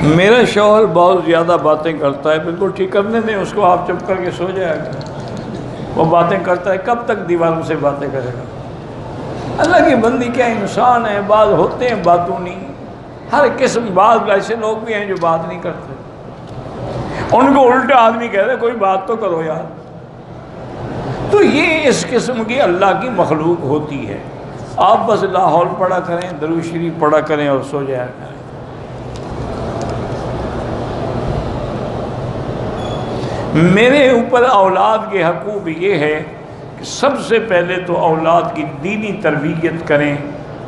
میرا شوہر بہت زیادہ باتیں کرتا ہے. بالکل ٹھیک، کرنے دیں اس کو، آپ چپ کر کے سو جائے گا. وہ باتیں کرتا ہے، کب تک دیواروں سے باتیں کرے گا؟ اللہ کی بندی کیا انسان ہے، بعض ہوتے ہیں باتوں نہیں. ہر قسم، بعض ایسے لوگ بھی ہیں جو بات نہیں کرتے، ان کو الٹا آدمی کہتے کوئی بات تو کرو یار. تو یہ اس قسم کی اللہ کی مخلوق ہوتی ہے. آپ بس لا حول پڑھا کریں، درود شریف پڑھا کریں اور سو جایا کریں. میرے اوپر اولاد کے حقوق یہ ہے کہ سب سے پہلے تو اولاد کی دینی تربیت کریں،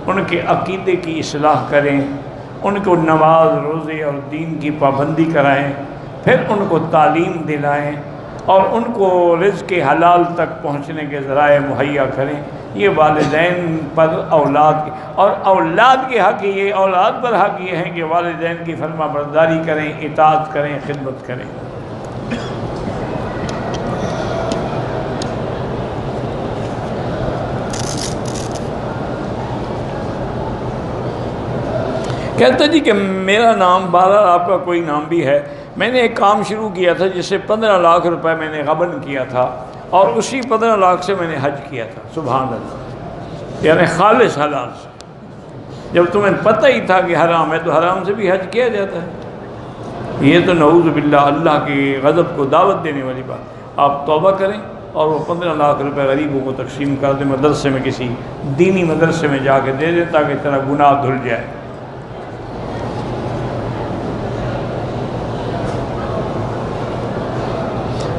ان کے عقیدے کی اصلاح کریں، ان کو نماز روزے اور دین کی پابندی کرائیں، پھر ان کو تعلیم دلائیں اور ان کو رزق حلال تک پہنچنے کے ذرائع مہیا کریں. یہ والدین پر اولاد کے، اور اولاد کے حق یہ، اولاد پر حق یہ ہے کہ والدین کی فرما برداری کریں، اطاعت کریں، خدمت کریں. کہتا جی کہ میرا نام بہرحال آپ کا کوئی نام بھی ہے. میں نے ایک کام شروع کیا تھا جس سے 15 لاکھ روپے میں نے غبن کیا تھا، اور اسی 15 لاکھ سے میں نے حج کیا تھا. سبحان اللہ، یعنی خالص حلال سے. جب تمہیں پتہ ہی تھا کہ حرام ہے تو حرام سے بھی حج کیا جاتا ہے. یہ تو نعوذ باللہ اللہ کی غضب کو دعوت دینے والی بات. آپ توبہ کریں اور وہ 15 لاکھ روپے غریبوں کو تقسیم کر دیں، مدرسے میں کسی دینی مدرسے میں جا کے دے دیں تاکہ تیرا گناہ دھل جائے.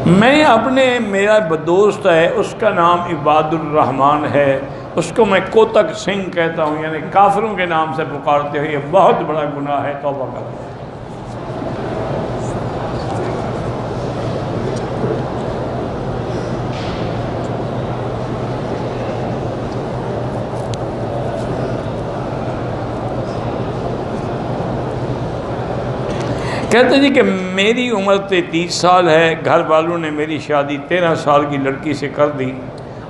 میں اپنے، میرا دوست ہے اس کا نام عباد الرحمن ہے، اس کو میں کوتک سنگھ کہتا ہوں، یعنی کافروں کے نام سے پکارتے ہو. یہ بہت بڑا گناہ ہے، توبہ کرو. کہتے جی کہ میری عمر 33 سال ہے، گھر والوں نے میری شادی 13 سال کی لڑکی سے کر دی.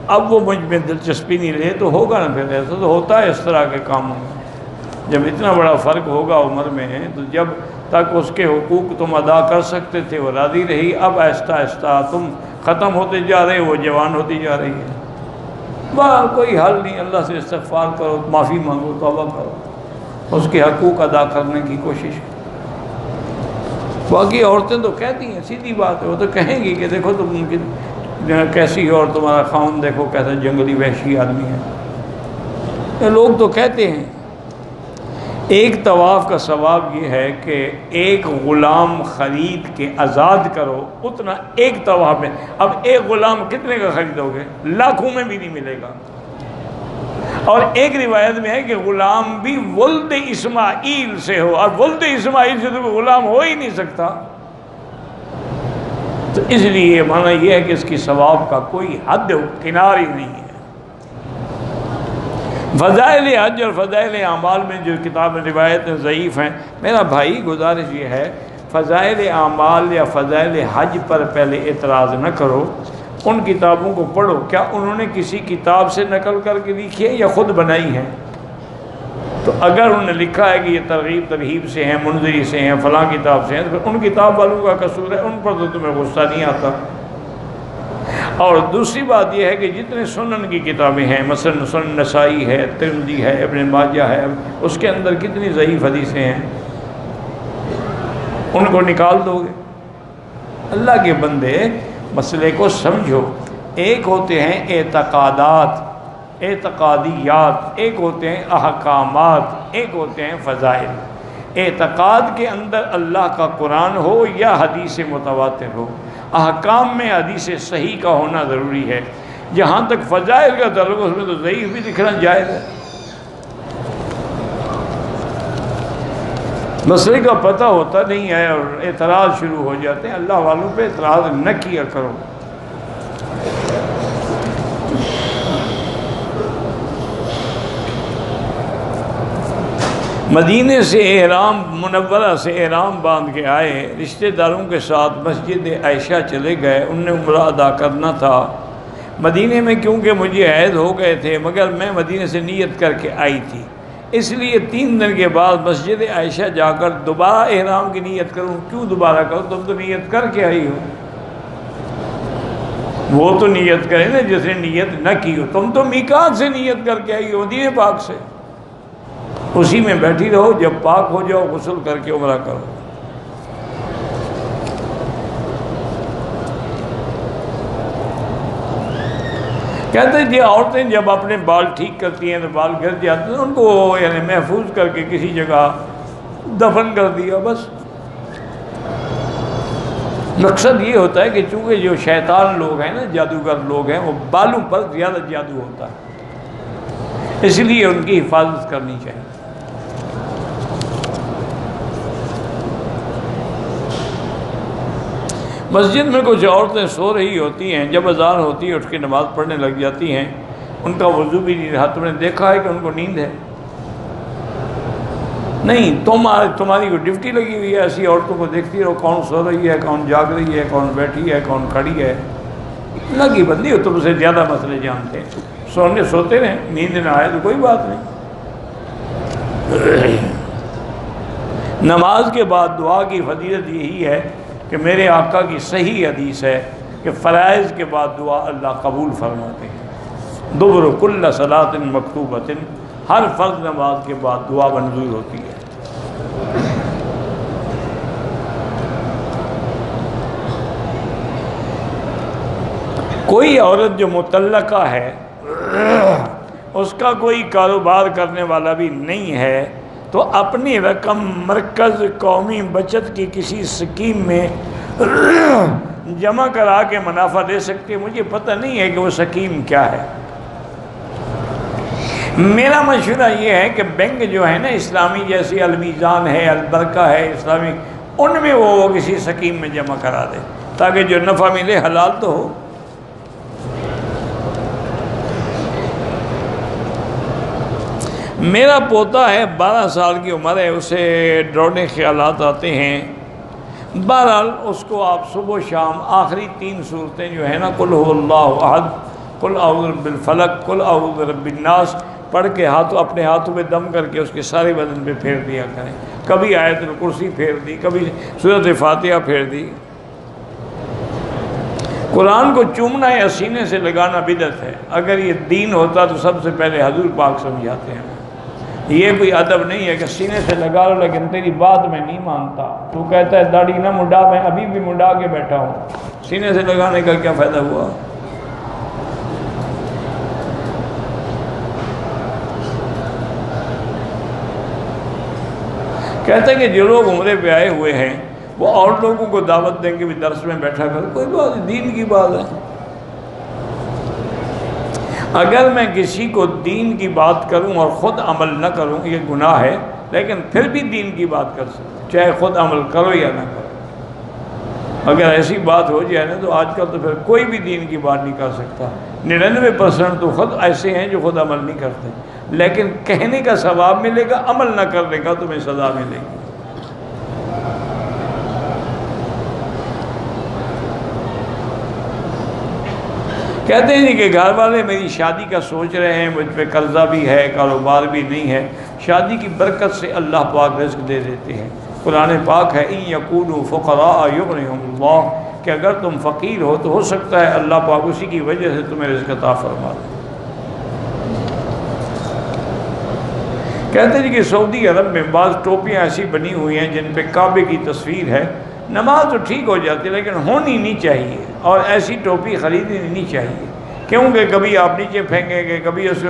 اب وہ مجھ میں دلچسپی نہیں رہے تو ہوگا نا، پھر ایسا تو ہوتا ہے اس طرح کے کاموں میں. جب اتنا بڑا فرق ہوگا عمر میں ہے تو جب تک اس کے حقوق تم ادا کر سکتے تھے وہ راضی رہی. اب آہستہ آہستہ تم ختم ہوتے جا رہے، وہ جوان ہوتی جا رہی ہے. بس کوئی حل نہیں، اللہ سے استغفار کرو، معافی مانگو، توبہ کرو، اس کے حقوق ادا کرنے کی کوشش کرو. باقی عورتیں تو کہتی ہیں، سیدھی بات ہے، وہ تو کہیں گی کہ دیکھو تم کیسی ہو اور تمہارا خاوند دیکھو کیسا جنگلی وحشی آدمی ہے. یہ لوگ تو کہتے ہیں. ایک طواف کا ثواب یہ ہے کہ ایک غلام خرید کے آزاد کرو، اتنا ایک طواف میں. اب ایک غلام کتنے کا خریدو گے؟ لاکھوں میں بھی نہیں ملے گا. اور ایک روایت میں ہے کہ غلام بھی ولد اسماعیل سے ہو، اور ولد اسماعیل سے تو غلام ہو ہی نہیں سکتا. تو اس لیے معنی یہ ہے کہ اس کی ثواب کا کوئی حد و کنار ہی نہیں ہے. فضائل حج اور فضائل اعمال میں جو کتاب روایتیں ضعیف ہیں، میرا بھائی گزارش یہ ہے فضائل اعمال یا فضائل حج پر پہلے اعتراض نہ کرو. ان کتابوں کو پڑھو، کیا انہوں نے کسی کتاب سے نقل کر کے لکھی ہے یا خود بنائی ہیں؟ تو اگر انہوں نے لکھا ہے کہ یہ ترغیب ترہیب سے ہیں، منذری سے ہیں، فلاں کتاب سے ہیں، تو پھر ان کتاب والوں کا قصور ہے، ان پر تو تمہیں غصہ نہیں آتا. اور دوسری بات یہ ہے کہ جتنے سنن کی کتابیں ہیں، مثلا سنن نسائی ہے، ترمذی ہے، ابن ماجہ ہے، اس کے اندر کتنی ضعیف حدیثیں ہیں، ان کو نکال دو گے؟ اللہ کے بندے مسئلے کو سمجھو. ایک ہوتے ہیں اعتقادات، اعتقادیات، ایک ہوتے ہیں احکامات، ایک ہوتے ہیں فضائل. اعتقاد کے اندر اللہ کا قرآن ہو یا حدیث متواتر ہو، احکام میں حدیث صحیح کا ہونا ضروری ہے. جہاں تک فضائل کا تعلق اس میں تو ضعیف بھی دکھنا جائز ہے. مسئلے کا پتہ ہوتا نہیں ہے اور اعتراض شروع ہو جاتے ہیں. اللہ والوں پہ اعتراض نہ کیا کرو. مدینے سے احرام، منورہ سے احرام باندھ کے آئے، رشتہ داروں کے ساتھ مسجد عائشہ چلے گئے. ان نے عمرہ ادا کرنا تھا. مدینے میں کیونکہ مجھے عید ہو گئے تھے، مگر میں مدینے سے نیت کر کے آئی تھی. اس لیے 3 دن کے بعد مسجد عائشہ جا کر دوبارہ احرام کی نیت کروں. کیوں دوبارہ کرو؟ تم تو نیت کر کے آئی ہو. وہ تو نیت کرے نا جس نے نیت نہ کی ہو. تم تو میقات سے نیت کر کے آئی ہو، مدینہ پاک سے. اسی میں بیٹھی رہو، جب پاک ہو جاؤ غسل کر کے عمرہ کرو. کہتے ہیں جی عورتیں جب اپنے بال ٹھیک کرتی ہیں تو بال گر جاتے ہیں، ان کو یعنی محفوظ کر کے کسی جگہ دفن کر دیا بس. مقصد یہ ہوتا ہے کہ چونکہ جو شیطان لوگ ہیں نا، جادوگر لوگ ہیں، وہ بالوں پر زیادہ جادو ہوتا ہے، اس لیے ان کی حفاظت کرنی چاہیے. مسجد میں کچھ عورتیں سو رہی ہوتی ہیں، جب اذان ہوتی ہے اٹھ کے نماز پڑھنے لگ جاتی ہیں، ان کا وضو بھی نہیں رہا. تم نے دیکھا ہے کہ ان کو نیند ہے؟ نہیں. تمہاری کوئی ڈیوٹی لگی ہوئی ہے ایسی عورتوں کو دیکھتی رہو، کون سو رہی ہے، کون جاگ رہی ہے، کون بیٹھی ہے، کون کھڑی ہے. لگی بندی ہو، تم سے زیادہ مسئلے جانتے ہیں. سوتے رہیں، نیند نہ آئے تو کوئی بات نہیں. نماز کے بعد دعا کی فضیلت یہی ہے کہ میرے آقا کی صحیح حدیث ہے کہ فرائض کے بعد دعا اللہ قبول فرماتے ہیں. دبر کل صلاۃ مکتوبۃ، ہر فرض نماز کے بعد دعا منظور ہوتی ہے. کوئی عورت جو مطلقہ ہے، اس کا کوئی کاروبار کرنے والا بھی نہیں ہے، تو اپنی رقم مرکز قومی بچت کی کسی اسکیم میں جمع کرا کے منافع دے سکتے. مجھے پتہ نہیں ہے کہ وہ اسکیم کیا ہے. میرا مشورہ یہ ہے کہ بینک جو ہے نا اسلامی، جیسے المیزان ہے، البرکہ ہے اسلامی، ان میں وہ کسی اسکیم میں جمع کرا دے تاکہ جو نفع ملے حلال تو ہو. میرا پوتا ہے، 12 سال کی عمر ہے، اسے ڈراؤنے خیالات آتے ہیں. بہرحال اس کو آپ صبح و شام آخری 3 صورتیں جو ہیں نا، قل هو اللہ احد، قل اعوذ برب الفلق، قل اعوذ برب الناس، پڑھ کے اپنے ہاتھوں میں دم کر کے اس کے سارے بدن پہ پھیر دیا کریں. کبھی آیت الکرسی پھیر دی، کبھی سورۃ فاتحہ پھیر دی. قرآن کو چومنا یا سینے سے لگانا بدعت ہے. اگر یہ دین ہوتا تو سب سے پہلے حضور پاک سمجھاتے ہیں. یہ کوئی ادب نہیں ہے کہ سینے سے لگا لو لیکن تیری بات میں نہیں مانتا. تو کہتا ہے داڑھی نہ منڈا، میں ابھی بھی منڈا کے بیٹھا ہوں. سینے سے لگانے کا کیا فائدہ ہوا؟ کہتے ہیں کہ جو لوگ عمرے پہ آئے ہوئے ہیں وہ اور لوگوں کو دعوت دیں کہ بھی درس میں بیٹھا کر، کوئی بات دین کی بات ہے. اگر میں کسی کو دین کی بات کروں اور خود عمل نہ کروں یہ گناہ ہے، لیکن پھر بھی دین کی بات کر سکتا، چاہے خود عمل کرو یا نہ کرو. اگر ایسی بات ہو جائے نا تو آج کل تو پھر کوئی بھی دین کی بات نہیں کر سکتا. 99% تو خود ایسے ہیں جو خود عمل نہیں کرتے، لیکن کہنے کا ثواب ملے گا، عمل نہ کرنے کا تمہیں سزا ملے گی. کہتے ہیں کہ گھر والے میری شادی کا سوچ رہے ہیں، مجھ پہ قرضہ بھی ہے، کاروبار بھی نہیں ہے. شادی کی برکت سے اللہ پاک رزق دے دیتے ہیں. قرآن پاک ہے ان یکونوا فقراء یغنیہم اللہ، کہ اگر تم فقیر ہو تو ہو سکتا ہے اللہ پاک اسی کی وجہ سے تمہیں رزق عطا فرما دے. کہتے ہیں کہ سعودی عرب میں بعض ٹوپیاں ایسی بنی ہوئی ہیں جن پہ کعبے کی تصویر ہے. نماز تو ٹھیک ہو جاتی ہے لیکن ہونی نہیں چاہیے، اور ایسی ٹوپی خریدنی نہیں چاہیے، کیونکہ کبھی آپ نیچے پھینکیں گے، کبھی اس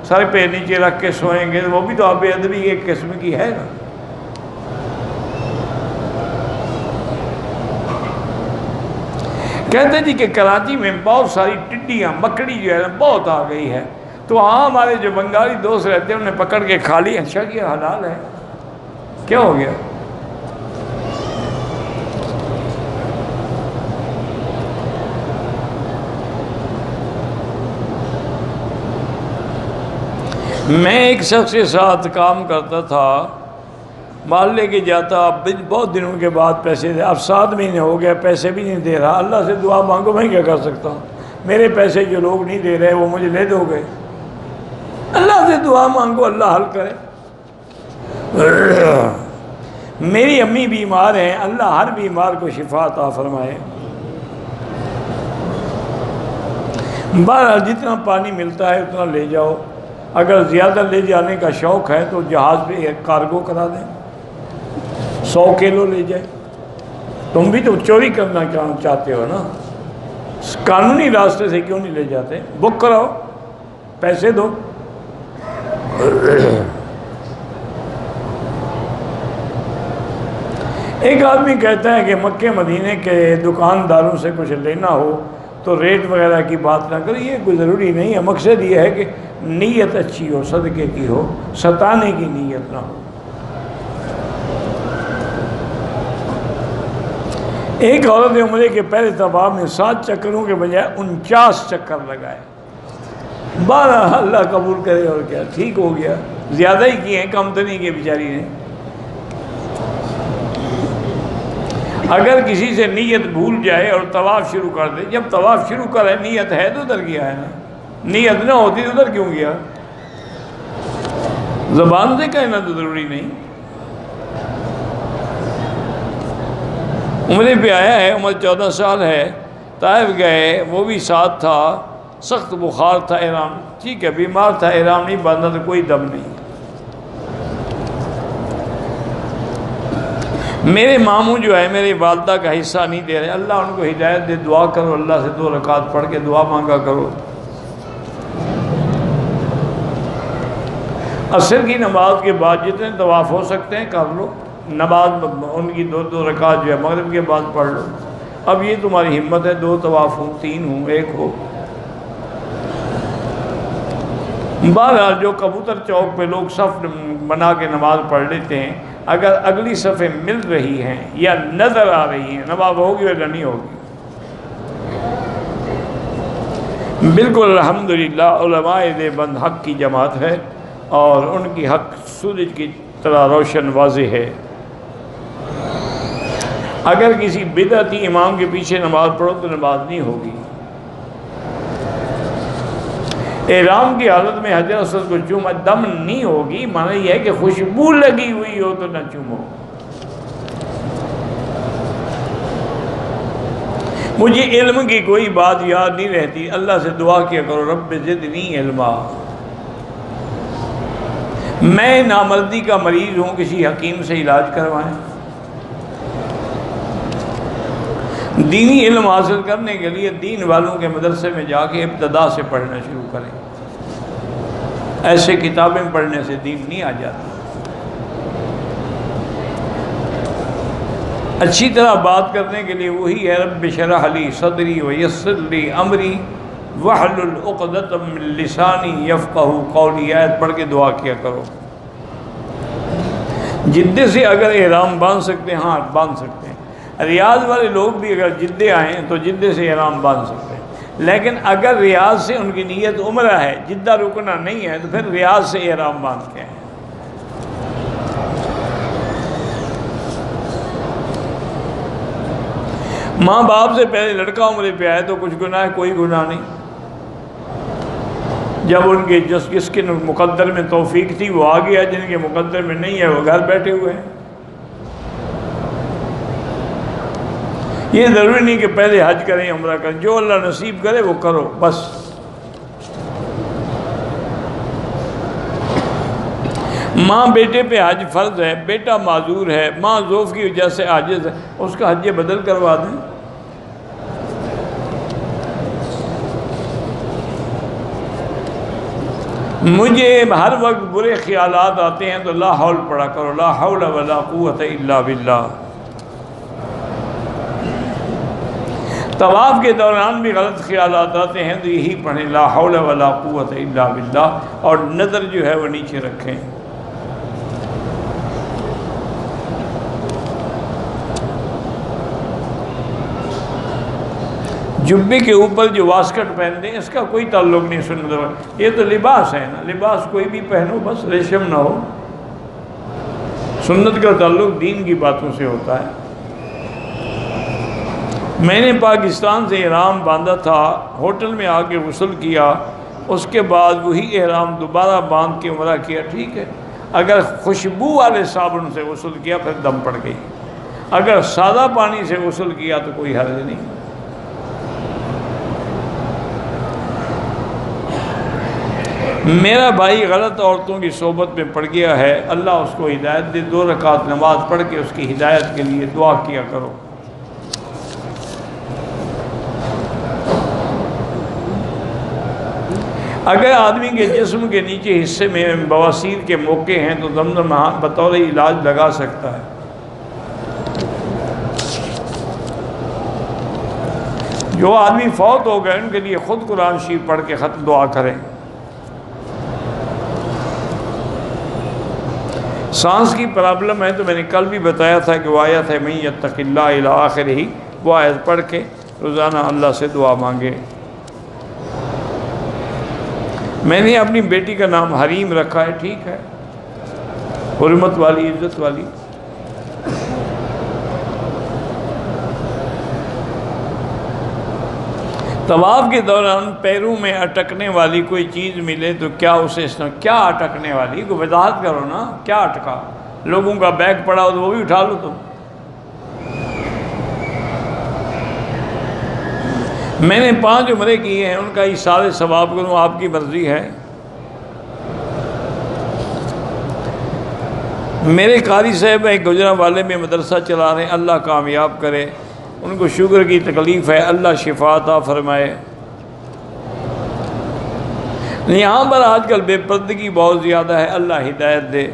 سر پہ نیچے رکھ کے سوئیں گے، وہ بھی تو آپ ادبی ایک قسم کی ہے نا. کہتے ہیں کہ کراچی میں بہت ساری ٹڈیاں، مکڑی جو ہے بہت آ گئی ہے. تو ہاں ہمارے جو بنگالی دوست رہتے ہیں انہیں پکڑ کے کھا لی. اچھا کیا، حلال ہے، کیا ہو گیا؟ میں ایک شخص کے ساتھ کام کرتا تھا، مال لے کے جاتا، بہت دنوں کے بعد پیسے دے. اب 7 مہینے ہو گیا پیسے بھی نہیں دے رہا. اللہ سے دعا مانگو، میں کیا کر سکتا ہوں؟ میرے پیسے جو لوگ نہیں دے رہے وہ مجھے لے دو گے. اللہ سے دعا مانگو اللہ حل کرے. میری امی بیمار ہیں، اللہ ہر بیمار کو شفا عطا فرمائے۔ بہرحال جتنا پانی ملتا ہے اتنا لے جاؤ، اگر زیادہ لے جانے کا شوق ہے تو جہاز پہ ایک کارگو کرا دیں، 100 کلو لے جائے۔ تم بھی تو چوری کرنا چاہتے ہو نا، قانونی راستے سے کیوں نہیں لے جاتے؟ بک کراؤ، پیسے دو۔ ایک آدمی کہتا ہے کہ مکے مدینے کے دکانداروں سے کچھ لینا ہو تو ریٹ وغیرہ کی بات نہ کرو، یہ کوئی ضروری نہیں ہے، مقصد یہ ہے کہ نیت اچھی ہو، صدقے کی ہو، ستانے کی نیت نہ ہو۔ ایک عورت عمرے کے پہلے طواف میں 7 چکروں کے بجائے 49 چکر لگائے، 12 اللہ قبول کرے، اور کیا ٹھیک ہو گیا، زیادہ ہی کیے ہیں، کم تو نہیں کیے بیچاری نے۔ اگر کسی سے نیت بھول جائے اور طواف شروع کر دے، جب طواف شروع کرے نیت ہے تو ادھر گیا ہے نا، نیت نہ ہوتی تو ادھر کیوں گیا؟ زبان سے کہنا تو ضروری نہیں۔ عمرے پہ آیا ہے، عمر 14 سال ہے، طائف گئے، وہ بھی ساتھ تھا، سخت بخار تھا، احرام ٹھیک ہے، بیمار تھا، احرام نہیں باندھا تو کوئی دم نہیں۔ میرے ماموں جو ہے میری والدہ کا حصہ نہیں دے رہے، اللہ ان کو ہدایت دے، دعا کرو، اللہ سے 2 رکعت پڑھ کے دعا مانگا کرو۔ عصر کی نماز کے بعد جتنے طواف ہو سکتے ہیں کر لو، نماز ان کی 2 رکعت جو ہے مغرب کے بعد پڑھ لو۔ اب یہ تمہاری ہمت ہے، 2 طواف ہوں، 3 ہوں، 1 ہو۔ بہرحال جو کبوتر چوک پہ لوگ صف بنا کے نماز پڑھ لیتے ہیں، اگر اگلی صفیں مل رہی ہیں یا نظر آ رہی ہیں، نماز ہوگی یا نہیں ہوگی؟ بالکل الحمدللہ علماء دیوبند حق کی جماعت ہے اور ان کی حق سورج کی طرح روشن واضح ہے۔ اگر کسی بدعتی امام کے پیچھے نماز پڑھو تو نماز نہیں ہوگی۔ احرام کی حالت میں حجر اسود کو چوما دم نہیں ہوگی، معنی یہ ہے کہ خوشبو لگی ہوئی ہو تو نہ چومو۔ مجھے علم کی کوئی بات یاد نہیں رہتی، اللہ سے دعا کیا کرو رب زدنی علما۔ میں نامردی کا مریض ہوں، کسی حکیم سے علاج کروائیں۔ دینی علم حاصل کرنے کے لیے دین والوں کے مدرسے میں جا کے ابتدا سے پڑھنا شروع کریں، ایسے کتابیں پڑھنے سے دین نہیں آ جاتا۔ اچھی طرح بات کرنے کے لیے وہی ہے رب شرح لی صدری ویسر لی امری واحلل عقدۃ من لسانی یفقہوا قولی، آیت پڑھ کے دعا کیا کرو۔ جدے سے اگر احرام باندھ سکتے ہیں، ہاں باندھ سکتے ہیں۔ ریاض والے لوگ بھی اگر جدے آئیں تو جدے سے احرام باندھ سکتے ہیں، لیکن اگر ریاض سے ان کی نیت عمرہ ہے، جدہ رکنا نہیں ہے، تو پھر ریاض سے احرام باندھ کے ہیں۔ ماں باپ سے پہلے لڑکا عمرے پہ آئے تو کچھ گناہ، کوئی گناہ نہیں۔ جب ان کے جس کے مقدر میں توفیق تھی وہ آ گیا، جن کے مقدر میں نہیں ہے وہ گھر بیٹھے ہوئے ہیں۔ یہ ضروری نہیں کہ پہلے حج کریں عمرہ کریں، جو اللہ نصیب کرے وہ کرو بس۔ ماں بیٹے پہ حج فرض ہے، بیٹا معذور ہے، ماں ضعف کی وجہ سے عاجز ہے، اس کا حج بدل کروا دیں۔ مجھے ہر وقت برے خیالات آتے ہیں تو لا حول پڑھا کرو، لا حول ولا قوت الا باللہ۔ طواف کے دوران بھی غلط خیالات آتے ہیں تو یہی پڑھیں، لا حول ولا قوت الا باللہ، اور نظر جو ہے وہ نیچے رکھیں۔ جبے کے اوپر جو واسکٹ پہنتے ہیں اس کا کوئی تعلق نہیں سنت میں، یہ تو لباس ہے نا، لباس کوئی بھی پہنو بس ریشم نہ ہو۔ سنت کا تعلق دین کی باتوں سے ہوتا ہے۔ میں نے پاکستان سے احرام باندھا تھا، ہوٹل میں آ کے غسل کیا، اس کے بعد وہی احرام دوبارہ باندھ کے عمرہ کیا، ٹھیک ہے۔ اگر خوشبو والے صابن سے غسل کیا پھر دم پڑ گئی، اگر سادہ پانی سے غسل کیا تو کوئی حرج نہیں۔ میرا بھائی غلط عورتوں کی صحبت میں پڑ گیا ہے، اللہ اس کو ہدایت دے، 2 رکعت نماز پڑھ کے اس کی ہدایت کے لیے دعا کیا کرو۔ اگر آدمی کے جسم کے نیچے حصے میں بواسیر کے موقع ہیں تو زمزم بطور علاج لگا سکتا ہے۔ جو آدمی فوت ہو گئے ان کے لیے خود قرآن شریف پڑھ کے ختم دعا کریں۔ سانس کی پرابلم ہے تو میں نے کل بھی بتایا تھا کہ وہ آیت ہے من یتق اللہ الی آخرہ، وہ آیت پڑھ کے روزانہ اللہ سے دعا مانگے۔ میں نے اپنی بیٹی کا نام حریم رکھا ہے، ٹھیک ہے، حرمت والی، عزت والی۔ طواف کے دوران پیروں میں اٹکنے والی کوئی چیز ملے تو کیا اسے کیا اٹکنے والی کو وضاحت کرو نا، کیا اٹکا؟ لوگوں کا بیگ پڑا ہو تو وہ بھی اٹھا لو تم۔ میں نے 5 عمرے کیے ہیں، ان کا ایصال ثواب کروں، آپ کی مرضی ہے۔ میرے قاری صاحب ایک گجرانوالے میں مدرسہ چلا رہے ہیں، اللہ کامیاب کرے۔ ان کو شوگر کی تکلیف ہے، اللہ شفا عطا فرمائے۔ یہاں پر آج کل بے پردگی بہت زیادہ ہے، اللہ ہدایت دے۔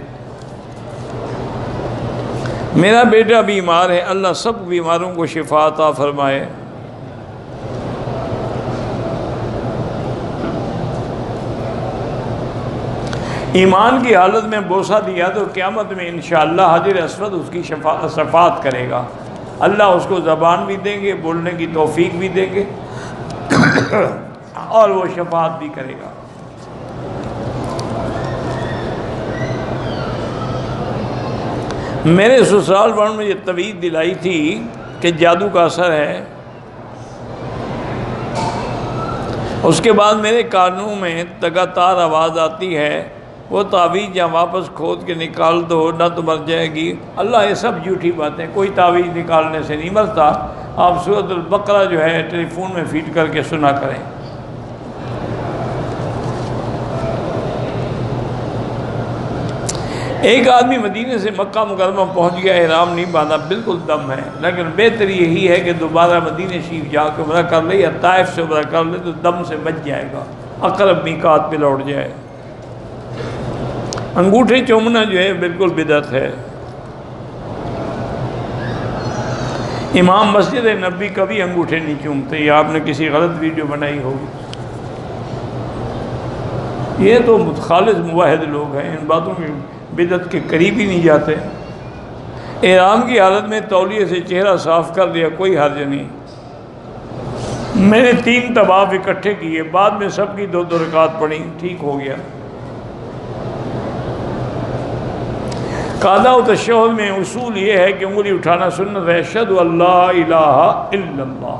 میرا بیٹا بیمار ہے، اللہ سب بیماروں کو شفا عطا فرمائے۔ ایمان کی حالت میں بوسہ دیا تو قیامت میں انشاءاللہ حجر اسود اس کی شفاعت کرے گا، اللہ اس کو زبان بھی دیں گے، بولنے کی توفیق بھی دیں گے اور وہ شفاعت بھی کرے گا۔ میرے سسرال والوں نے یہ توید دلائی تھی کہ جادو کا اثر ہے، اس کے بعد میرے کانوں میں لگاتار آواز آتی ہے وہ تعویذ یا واپس کھود کے نکال دو نہ تو مر جائے گی۔ اللہ یہ سب جھوٹی باتیں، کوئی تعویذ نکالنے سے نہیں مرتا۔ آپ سورۃ البقرہ جو ہے ٹیلی فون میں فیڈ کر کے سنا کریں۔ ایک آدمی مدینے سے مکہ مکرمہ پہنچ گیا، احرام نہیں باندھا، بالکل دم ہے، لیکن بہتر یہی ہے کہ دوبارہ مدینے شریف جا کے عمرہ کر لے یا طائف سے عمرہ کر لے تو دم سے بچ جائے گا، اقرب میقات پہ لوٹ جائے۔ انگوٹھے چومنا جو ہے بالکل بدعت ہے۔ امام مسجد نبوی کبھی انگوٹھے نہیں چومتے، یہ آپ نے کسی غلط ویڈیو بنائی ہوگی۔ یہ تو متخالص موحد لوگ ہیں، ان باتوں کی بدعت کے قریب ہی نہیں جاتے۔ احرام کی حالت میں تولیے سے چہرہ صاف کر دیا، کوئی حرج نہیں۔ میں نے 3 طواف اکٹھے کیے، بعد میں سب کی 2 رکعت پڑھی، ٹھیک ہو گیا۔ قاعدہ و تشہد میں اصول یہ ہے کہ انگلی اٹھانا سنت ہے، اشہد ان لا الہ الا اللہ۔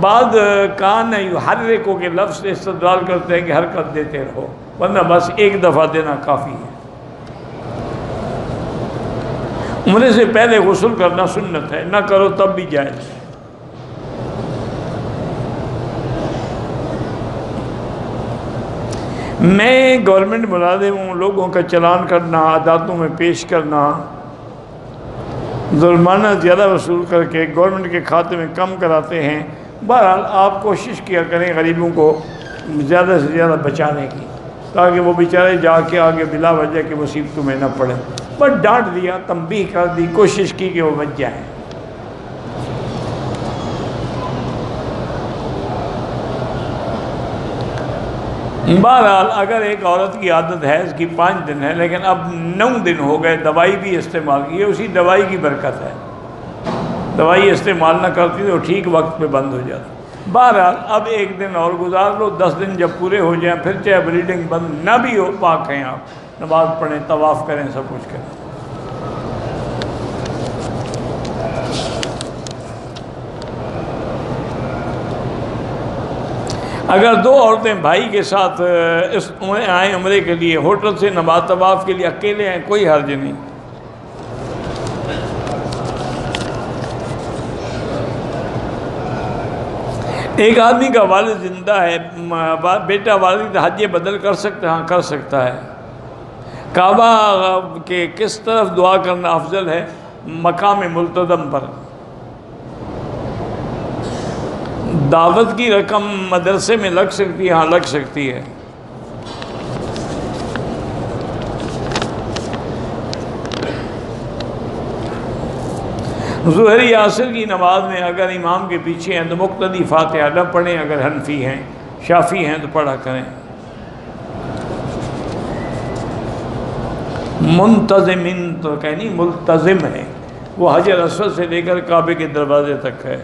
بعد کان یحرکو کے لفظ سے استدلال کرتے ہیں کہ حرکت دیتے رہو، ورنہ بس ایک دفعہ دینا کافی ہے۔ عمرے سے پہلے غسل کرنا سنت ہے، نہ کرو تب بھی جائز ہے۔ میں گورنمنٹ ملازم ہوں، لوگوں کا چلان کرنا، عدالتوں میں پیش کرنا، ظلمانہ زیادہ وصول کر کے گورنمنٹ کے کھاتے میں کم کراتے ہیں۔ بہرحال آپ کوشش کیا کریں غریبوں کو زیادہ سے زیادہ بچانے کی، تاکہ وہ بیچارے جا کے آگے بلا وجہ کی مصیبتوں میں نہ پڑیں۔ بس ڈانٹ دیا، تنبیہ کر دی، کوشش کی کہ وہ بچ جائیں۔ بہرحال اگر ایک عورت کی عادت حیض کی 5 دن ہے لیکن اب 9 دن ہو گئے، دوائی بھی استعمال کی، اسی دوائی کی برکت ہے، دوائی استعمال نہ کرتی تو ٹھیک وقت پہ بند ہو جاتا۔ بہرحال اب 1 دن اور گزار لو، 10 دن جب پورے ہو جائیں پھر چاہے بلیڈنگ بند نہ بھی ہو، پاک ہیں آپ، نماز پڑھیں، طواف کریں، سب کچھ کریں۔ اگر دو عورتیں بھائی کے ساتھ اس آئیں عمرے کے لیے، ہوٹل سے نماز طواف کے لیے اکیلے ہیں، کوئی حرج نہیں۔ ایک آدمی کا والد زندہ ہے، بیٹا والد حج بدل کر سکتا ہے؟ ہاں کر سکتا ہے۔ کعبہ کے کس طرف دعا کرنا افضل ہے؟ مقام ملتزم پر۔ دعوت کی رقم مدرسے میں لگ سکتی ہے؟ ہاں لگ سکتی ہے۔ ظہر عصر کی نماز میں اگر امام کے پیچھے ہیں تو مقتدی فاتحہ نہ پڑھیں، اگر حنفی ہیں، شافعی ہیں تو پڑھا کریں۔ منتظمن تو کہنی ملتزم ہے، وہ حجر اسود سے لے کر کعبے کے دروازے تک ہے۔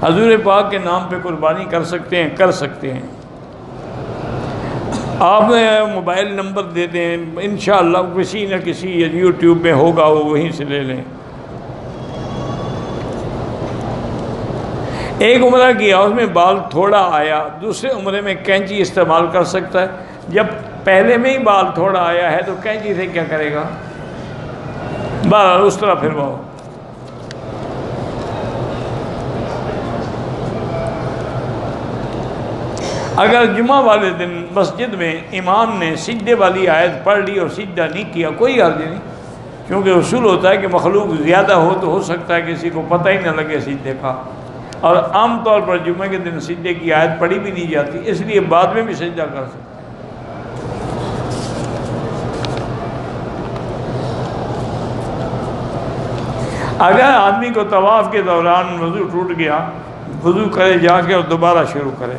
حضور پاک کے نام پہ قربانی کر سکتے ہیں؟ کر سکتے ہیں۔ آپ موبائل نمبر دے دیں، انشاءاللہ کسی نہ کسی یوٹیوب میں ہوگا، وہ وہیں سے لے لیں۔ ایک عمرہ کیا، اس میں بال تھوڑا آیا، دوسرے عمرے میں کینچی استعمال کر سکتا ہے؟ جب پہلے میں ہی بال تھوڑا آیا ہے تو کینچی سے کیا کرے گا؟ بال اس طرح پھرواؤ۔ اگر جمعہ والے دن مسجد میں امام نے سجدے والی آیت پڑھ لی اور سجدہ نہیں کیا، کوئی حرج نہیں، کیونکہ اصول ہوتا ہے کہ مخلوق زیادہ ہو تو ہو سکتا ہے کسی کو پتہ ہی نہ لگے سجدے کا، اور عام طور پر جمعہ کے دن سجدے کی آیت پڑھی بھی نہیں جاتی، اس لیے بعد میں بھی سجدہ کر سکتے۔ اگر آدمی کو طواف کے دوران وضو ٹوٹ گیا، وضو کرے جا کے اور دوبارہ شروع کرے۔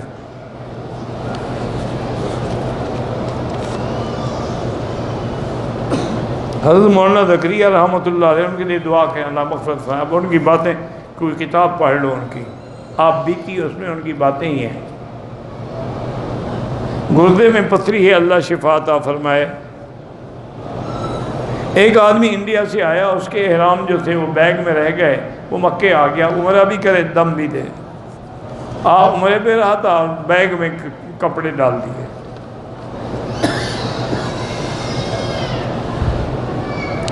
حضرت مولانا زکریہ رحمۃ اللہ علیہ، ان کے لیے دعا کریں اللہ مغفرت فرمائے۔ اب ان کی باتیں، کوئی کتاب پڑھ لو ان کی، آپ بیتی اس میں ان کی باتیں ہی ہیں۔ گردے میں پتھری ہے، اللہ شفا عطا فرمائے۔ ایک آدمی انڈیا سے آیا، اس کے احرام جو تھے وہ بیگ میں رہ گئے، وہ مکے آ گیا، عمرہ بھی کرے دم بھی دے، آپ عمرے پہ رہا تھا، بیگ میں کپڑے ڈال دیے۔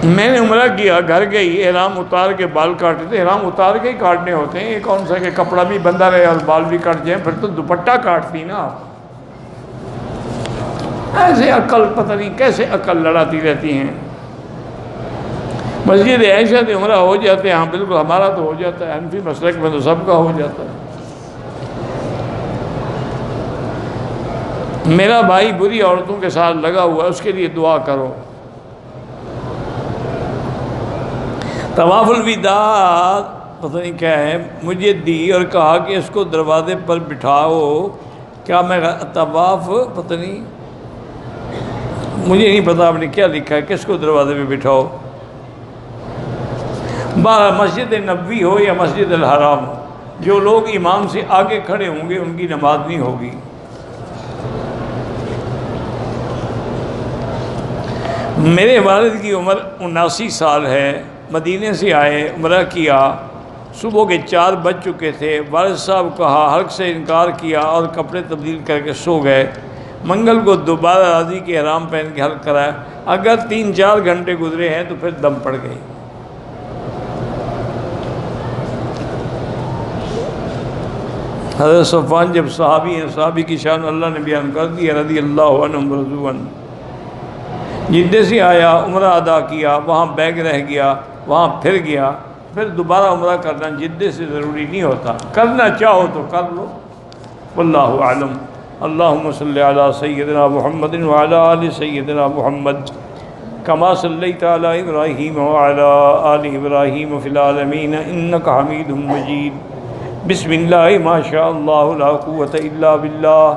میں نے عمرہ کیا، گھر گئی، احرام اتار کے بال کاٹے تھے، احرام اتار کے ہی کاٹنے ہوتے ہیں، یہ کون سا کہ کپڑا بھی بندھا رہے اور بال بھی کاٹ جائیں، پھر تو دوپٹہ کاٹتی نا آپ۔ ایسے عقل پتہ نہیں کیسے عقل لڑاتی رہتی ہیں۔ مسجد عائشہ سے عمرہ ہو جاتے ہیں؟ ہاں بالکل، ہمارا تو ہو جاتا ہے، حنفی مسلک میں تو سب کا ہو جاتا ہے۔ میرا بھائی بری عورتوں کے ساتھ لگا ہوا ہے، اس کے لیے دعا کرو۔ طواف الوداع پتہ نہیں کیا ہے، مجھے دی اور کہا کہ اس کو دروازے پر بٹھاؤ، کیا میں طواف پتہ نہیں، مجھے نہیں پتا آپ نے کیا لکھا ہے، کس کو دروازے پہ بٹھاؤ؟ مسجد نبوی ہو یا مسجد الحرام ہو، جو لوگ امام سے آگے کھڑے ہوں گے ان کی نماز نہیں ہوگی۔ میرے والد کی عمر 79 سال ہے، مدینے سے آئے، عمرہ کیا، صبح کے 4 بج چکے تھے، والد صاحب کہا، حلق سے انکار کیا اور کپڑے تبدیل کر کے سو گئے۔ منگل کو دوبارہ راضی کے احرام پہن کے حلق کرایا، اگر 3-4 گھنٹے گزرے ہیں تو پھر دم پڑ گئی۔ حضرت صفوان جب صحابی ہیں، صحابی کی شان اللہ نے بیان کر دی، رضی اللہ عنہم ورضوا عنہ۔ جدے سے آیا، عمرہ ادا کیا، وہاں بیگ رہ گیا، وہاں پھر گیا، پھر دوبارہ عمرہ کرنا جدے سے ضروری نہیں ہوتا، کرنا چاہو تو کر لو، واللہ اعلم۔ اللہم صلی علی سیدنا محمد وعلی آل سیدنا محمد کما صلیت علی ابراہیم وعلی آل ابراہیم فی العالمین انک حمید مجید۔ بسم اللہ ما شاء اللہ لا قوة الا باللہ،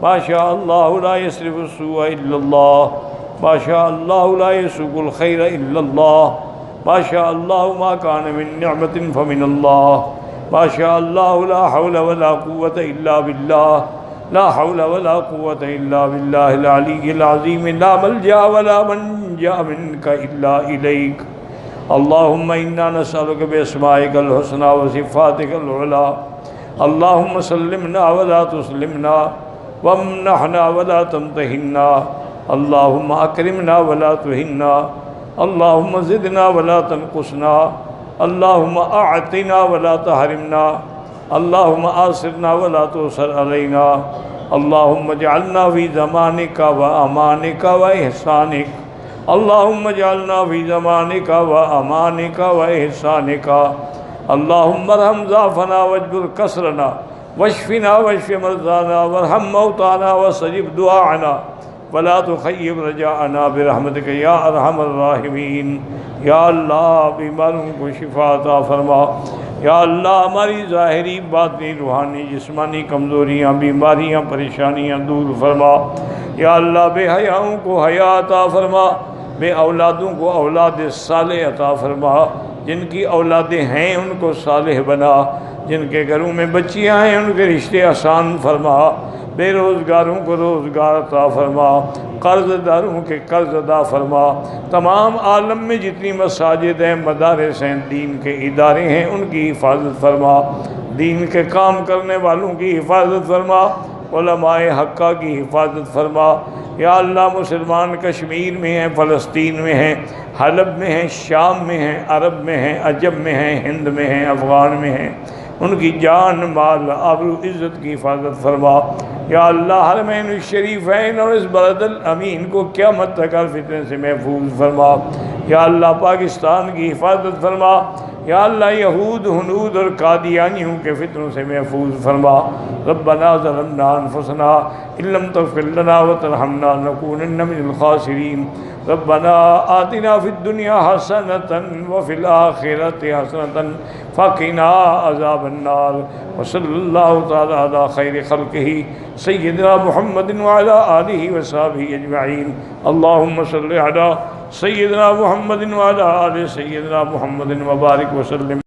ما شاء اللہ لا یصرف السوء الا اللہ، ما شاء اللہ لا یسوق الخیر الا اللہ، ما شاء اللہ ما کان من نعمت فمن اللہ، ما شاء اللہ لا حول ولا قوة الا باللہ، لا حول ولا قوة الا باللہ العلی العظیم، لا ملجا ولا منجا منک الا الیک۔ اللہم انا نسألک باسمائک الحسنى وصفاتک العلی اللہم سلمنا ولا تسلمنا وامنحنا ولا تمتحنا اللہم اکرمنا ولا تہنا اللہم زدنا ولا تنقصنا اللہم اعطنا ولا تحرمنا اللہم آثرنا ولا تؤثر علینا اللہم اجعلنا فی زمانک و امانک و احسانک اللہم اجعلنا فی زمانک و امانک و احسانک اللہم ارحم ضعفنا واجبر کسرنا واشفنا واشف مرضانا وارحم موتانا واستجب دعاءنا ولا تخیب رجاءنا برحمتک یا ارحم الراحمین۔ یا اللہ بیماروں کو شفا عطا فرما، یا اللہ ہماری ظاہری باطنی روحانی جسمانی کمزوریاں بیماریاں پریشانیاں دور فرما، یا اللہ بے حیاؤں کو حیا عطا فرما، بے اولادوں کو اولاد صالح عطا فرما، جن کی اولادیں ہیں ان کو صالح بنا، جن کے گھروں میں بچیاں ہیں ان کے رشتے آسان فرما، بے روزگاروں کو روزگار عطا فرما، قرض داروں کے قرض ادا فرما، تمام عالم میں جتنی مساجد ہیں مدارس ہیں دین کے ادارے ہیں ان کی حفاظت فرما، دین کے کام کرنے والوں کی حفاظت فرما، علماء حقہ کی حفاظت فرما۔ یا اللہ مسلمان کشمیر میں ہیں، فلسطین میں ہیں، حلب میں ہیں، شام میں ہیں، عرب میں ہیں، عجم میں ہیں، ہند میں ہیں، افغان میں ہیں، ان کی جان مال آبرو عزت کی حفاظت فرما۔ یا اللہ حرمین الشریفین اور اس بلد الامین کو قیامت تک ہر فتنے سے محفوظ فرما۔ یا اللہ پاکستان کی حفاظت فرما، یا اللہ یہود ہنود اور قادیانیوں کے فتنوں سے محفوظ فرما۔ ربنا ظلمنا انفسنا ان لم تغفر لنا وترحمنا لنكونن من الخاسرین۔ ربنا آتنا فی الدنیا حسنۃ وفی الآخرۃ حسنۃ فقنا عذاب النار۔ وصلی اللہ تعالی علی خیر خلقہ سیدنا محمد وعلی آلہ وصحبہ اجمعین۔ اللہم صل علی سیدنا محمد وعلی آل سیدنا محمد وبارک وسلم۔